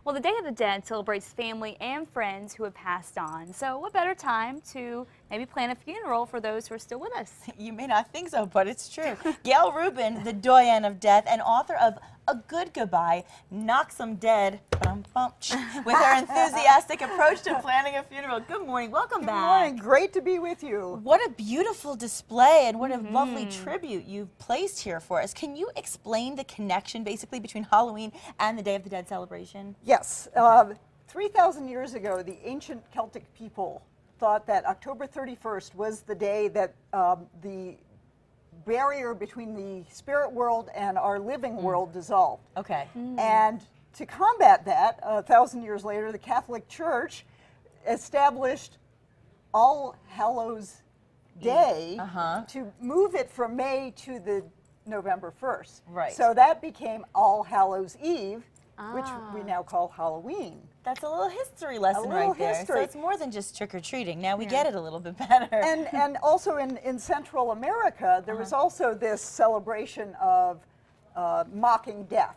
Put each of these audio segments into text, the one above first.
Well, the Day of the Dead celebrates family and friends who have passed on. So what better time to maybe plan a funeral for those who are still with us? You may not think so, but it's true. Gail Rubin, the Doyenne of Death and author of A Good Goodbye, knocks 'em dead with her enthusiastic approach to planning a funeral. Good morning. Welcome back. Good morning. Great to be with you. What a beautiful display and what a lovely tribute you've placed here for us. Can you explain the connection basically between Halloween and the Day of the Dead celebration? Yes. 3,000 years ago, the ancient Celtic people thought that October 31st was the day that the barrier between the spirit world and our living world dissolved. Okay. And to combat that, 1,000 years later, the Catholic Church established All Hallows Day to move it from May to the November 1st. Right. So that became All Hallows Eve, which we now call Halloween. That's a little history lesson right there. So it's more than just trick-or-treating. Now we get it a little bit better. And also in Central America, there was also this celebration of mocking death,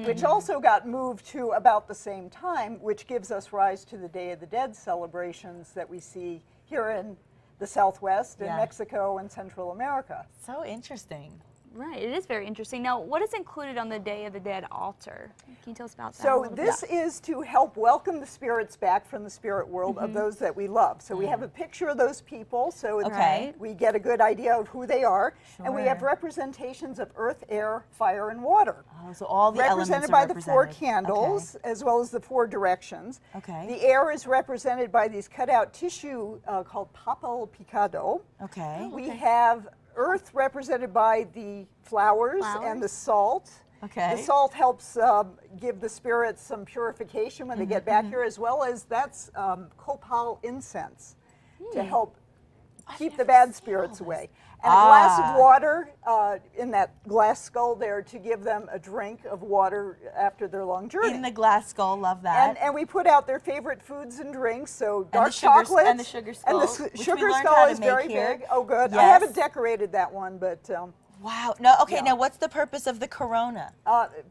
which also got moved to about the same time, which gives us rise to the Day of the Dead celebrations that we see here in the Southwest, in Mexico, and Central America. So interesting. Right, it is very interesting. Now, what is included on the Day of the Dead altar? Can you tell us about that? So this is to help welcome the spirits back from the spirit world of those that we love. So we have a picture of those people, so we get a good idea of who they are. And we have representations of earth, air, fire, and water. Oh, so all the represented by the 4 candles, as well as the 4 directions. Okay. The air is represented by these cut-out tissue called papel picado. Okay. We have earth represented by the flowers and the salt. Okay. The salt helps give the spirits some purification when they get back here, as well as that's copal incense to help keep the bad spirits away. And a glass of water in that glass skull there to give them a drink of water after their long journey. In the glass skull, love that. And we put out their favorite foods and drinks, so dark chocolate. And the sugar skull. And the sugar skull is very big. Oh, good. Yes. I haven't decorated that one, but... wow. No, okay, now what's the purpose of the Corona?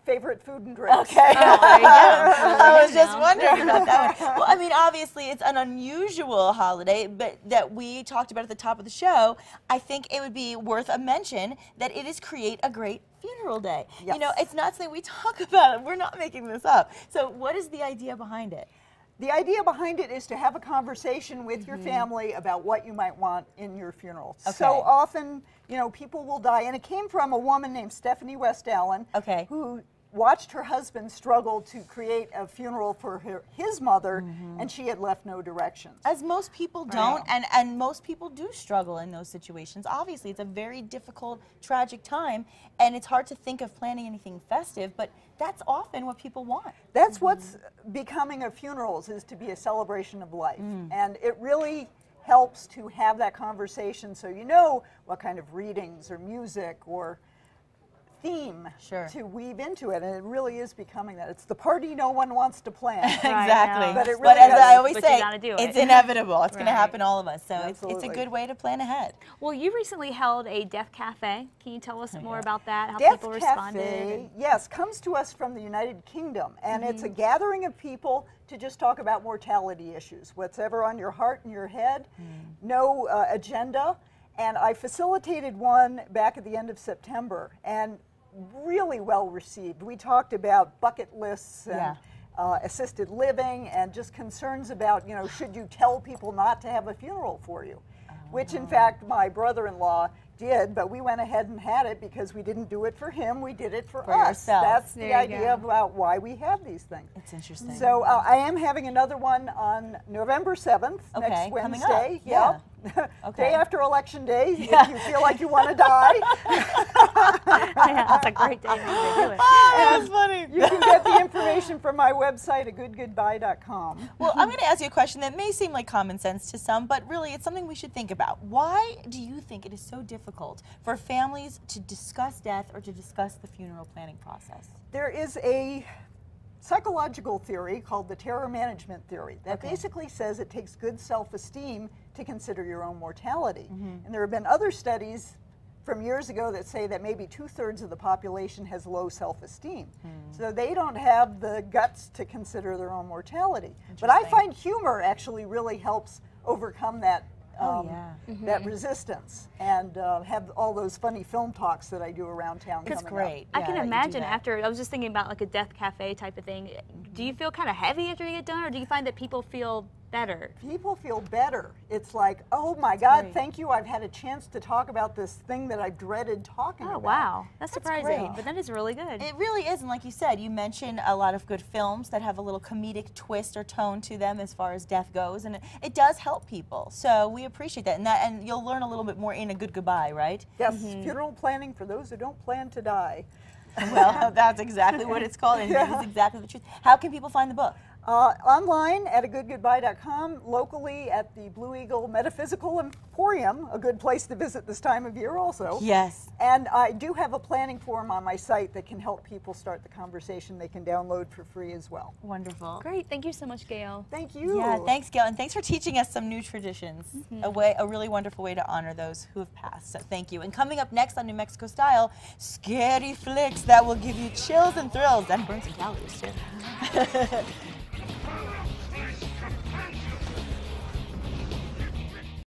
Favorite food and drinks. Okay. Oh, there you go. I was just wondering about that one. Well, I mean, obviously, it's an unusual holiday, but that we talked about at the top of the show. I think it would be worth a mention that it is Create a Great Funeral Day. Yes. You know, it's not something we talk about. We're not making this up. So what is the idea behind it? The idea behind it is to have a conversation with your family about what you might want in your funeral. Okay. So often, you know, people will die, and it came from a woman named Stephanie West Allen, who watched her husband struggle to create a funeral for his mother, and she had left no directions. As most people don't, and most people do struggle in those situations. Obviously, it's a very difficult, tragic time, and it's hard to think of planning anything festive, but that's often what people want. That's what's becoming of funerals, is to be a celebration of life. And it really helps to have that conversation so you know what kind of readings or music or theme to weave into it, and it really is becoming that. It's the party no one wants to plan. Exactly. But, it really as I always say, it's inevitable. It's going to happen to all of us. So it's a good way to plan ahead. Well, you recently held a Death Cafe. Can you tell us more about that? How Death people Cafe, responded? yes, comes to us from the United Kingdom, and it's a gathering of people to just talk about mortality issues. Whatever on your heart and your head, no agenda. And I facilitated one back at the end of September, and really well received. We talked about bucket lists and assisted living and just concerns about, you know, should you tell people not to have a funeral for you? Which in fact my brother-in-law did, but we went ahead and had it because we didn't do it for him, we did it for us. Yourself. That's the idea about why we have these things. It's interesting. So I am having another one on November 7th, next Wednesday. Yeah. Day after Election Day, if you feel like you want to die. That's a great day to do it. Oh, that's funny. You can get the information from my website, agoodgoodbye.com. Well, I'm going to ask you a question that may seem like common sense to some, but really it's something we should think about. Why do you think it is so difficult for families to discuss death or to discuss the funeral planning process? There is a psychological theory called the terror management theory that basically says it takes good self-esteem to consider your own mortality. And there have been other studies from years ago that say that maybe 2/3 of the population has low self-esteem. So they don't have the guts to consider their own mortality. But I find humor actually really helps overcome that that resistance, and have all those funny film talks that I do around town. It's great. I can imagine after, I was just thinking about like a death cafe type of thing. Do you feel kind of heavy after you get done, or do you find that people feel better? People feel better. It's like, oh my God, thank you. I've had a chance to talk about this thing that I've dreaded talking about. Oh, wow. That's surprising, great. but that is really good. It really is, and like you said, you mentioned a lot of good films that have a little comedic twist or tone to them as far as death goes, and it does help people. So we appreciate that, and you'll learn a little bit more in A Good Goodbye, right? Yes, funeral planning for those who don't plan to die. Well, that's exactly what it's called, and that is exactly the truth. How can people find the book? Online at agoodgoodbye.com, locally at the Blue Eagle Metaphysical Emporium, a good place to visit this time of year also. Yes. And I do have a planning form on my site that can help people start the conversation. They can download for free as well. Wonderful. Great. Thank you so much, Gail. Thank you. Yeah, thanks, Gail, and thanks for teaching us some new traditions. A really wonderful way to honor those who have passed. So thank you. And coming up next on New Mexico Style, scary flicks that will give you chills and thrills and burn some calories too.